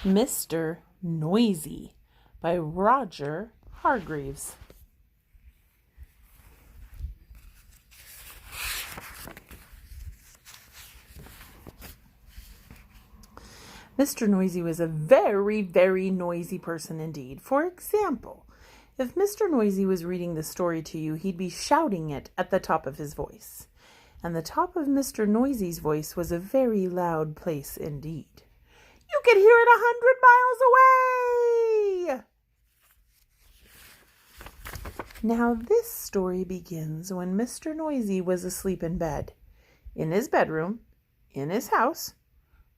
Mr. Noisy by Roger Hargreaves. Mr. Noisy was a very, very noisy person indeed. For example, if Mr. Noisy was reading the story to you, he'd be shouting it at the top of his voice. And the top of Mr. Noisy's voice was a very loud place indeed. You could hear it 100 miles away! Now this story begins when Mr. Noisy was asleep in bed, in his bedroom, in his house,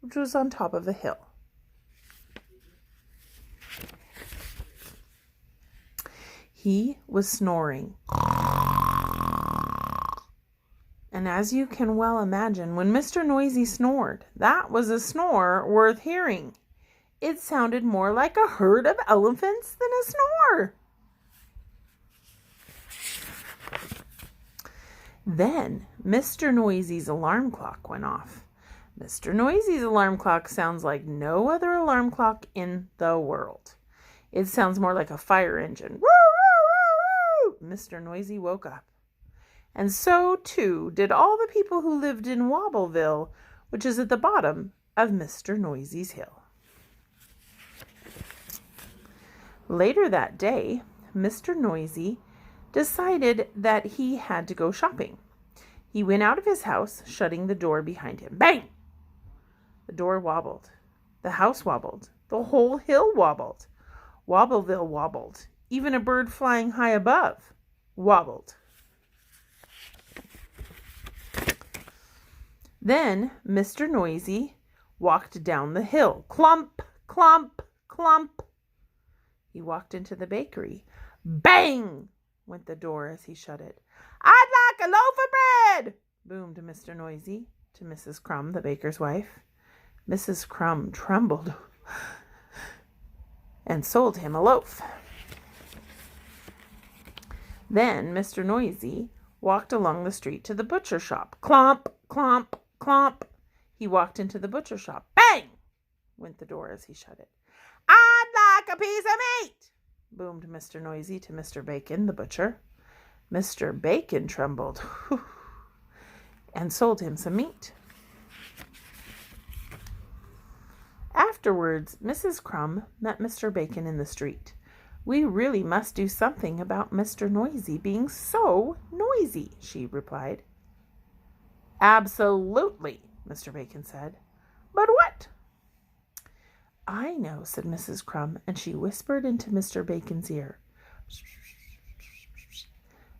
which was on top of a hill. He was snoring. And as you can well imagine, when Mr. Noisy snored, that was a snore worth hearing. It sounded more like a herd of elephants than a snore. Then Mr. Noisy's alarm clock went off. Mr. Noisy's alarm clock sounds like no other alarm clock in the world. It sounds more like a fire engine. Woo, woo, woo, woo. Mr. Noisy woke up. And so, too, did all the people who lived in Wobbleville, which is at the bottom of Mr. Noisy's hill. Later that day, Mr. Noisy decided that he had to go shopping. He went out of his house, shutting the door behind him. Bang! The door wobbled. The house wobbled. The whole hill wobbled. Wobbleville wobbled. Even a bird flying high above wobbled. Then Mr. Noisy walked down the hill. Clump, clump, clump. He walked into the bakery. Bang! Went the door as he shut it. I'd like a loaf of bread, boomed Mr. Noisy to Mrs. Crumb, the baker's wife. Mrs. Crumb trembled and sold him a loaf. Then Mr. Noisy walked along the street to the butcher shop. Clomp, clomp, clomp. He walked into the butcher shop. Bang! Went the door as he shut it. I'd like a piece of meat, boomed Mr. Noisy to Mr. Bacon, the butcher. Mr. Bacon trembled and sold him some meat. Afterwards, Mrs. Crumb met Mr. Bacon in the street. We really must do something about Mr. Noisy being so noisy, she replied. Absolutely, Mr. Bacon said. But what? I know, said Mrs. Crumb, and she whispered into Mr. Bacon's ear.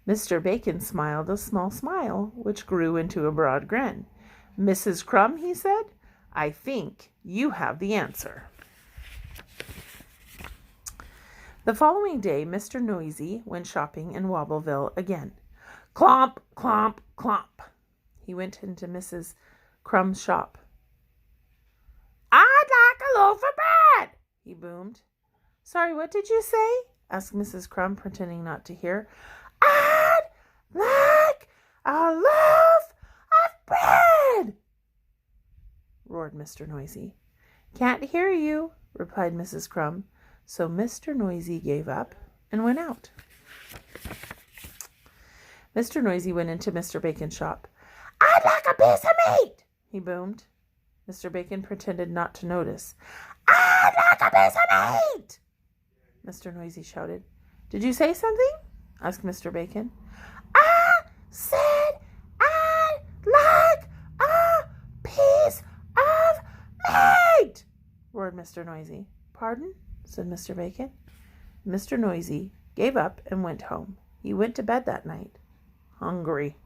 Mr. Bacon smiled a small smile, which grew into a broad grin. Mrs. Crumb, he said, I think you have the answer. The following day, Mr. Noisy went shopping in Wobbleville again. Clomp, clomp, clomp. He went into Mrs. Crumb's shop. I'd like a loaf of bread, he boomed. Sorry, what did you say? Asked Mrs. Crumb, pretending not to hear. I'd like a loaf of bread, roared Mr. Noisy. Can't hear you, replied Mrs. Crumb. So Mr. Noisy gave up and went out. Mr. Noisy went into Mr. Bacon's shop. I'd like a piece of meat, he boomed. Mr. Bacon pretended not to notice. I'd like a piece of meat, Mr. Noisy shouted. Did you say something? Asked Mr. Bacon. I said I'd like a piece of meat, roared Mr. Noisy. Pardon? Said Mr. Bacon. Mr. Noisy gave up and went home. He went to bed that night, hungry.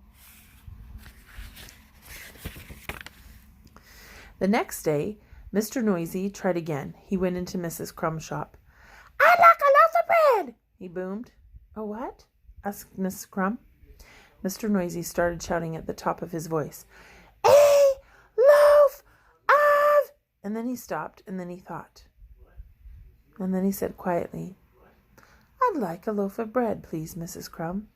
The next day, Mr. Noisy tried again. He went into Mrs. Crumb's shop. I'd like a loaf of bread, he boomed. A what? Asked Mrs. Crumb. Mr. Noisy started shouting at the top of his voice. A loaf of... And then he stopped, and then he thought. And then he said quietly, I'd like a loaf of bread, please, Mrs. Crumb.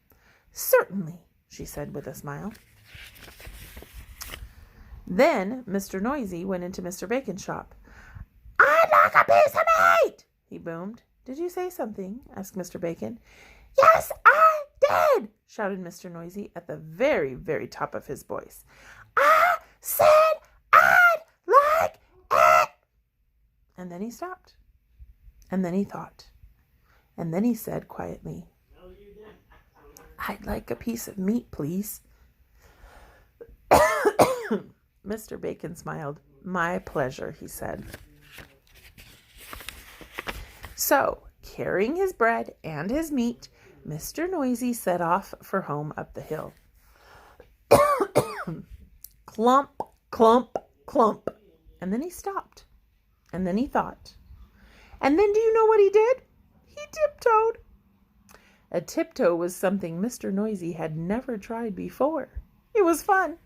Certainly, she said with a smile. Then Mr. Noisy went into Mr. Bacon's shop. I'd like a piece of meat, he boomed. Did you say something? Asked Mr. Bacon. Yes, I did, shouted Mr. Noisy at the very, very top of his voice. I said I'd like it. And then he stopped. And then he thought. And then he said quietly, I'd like a piece of meat, please. Mr. Bacon smiled. My pleasure, he said. So, carrying his bread and his meat, Mr. Noisy set off for home up the hill. Clump, clump, clump. And then he stopped. And then he thought. And then do you know what he did? He tiptoed. A tiptoe was something Mr. Noisy had never tried before. It was fun.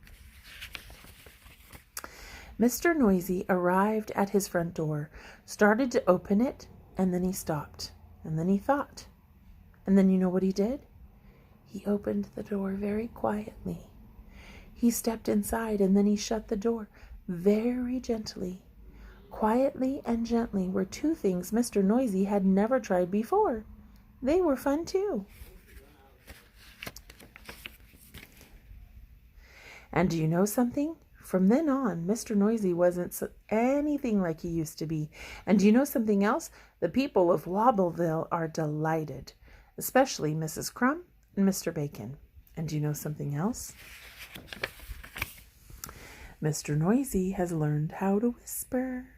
Mr. Noisy arrived at his front door, started to open it, and then he stopped. And then he thought. And then you know what he did? He opened the door very quietly. He stepped inside and then he shut the door very gently. Quietly and gently were two things Mr. Noisy had never tried before. They were fun too. And do you know something? From then on, Mr. Noisy wasn't anything like he used to be. And do you know something else? The people of Wobbleville are delighted, especially Mrs. Crumb and Mr. Bacon. And do you know something else? Mr. Noisy has learned how to whisper.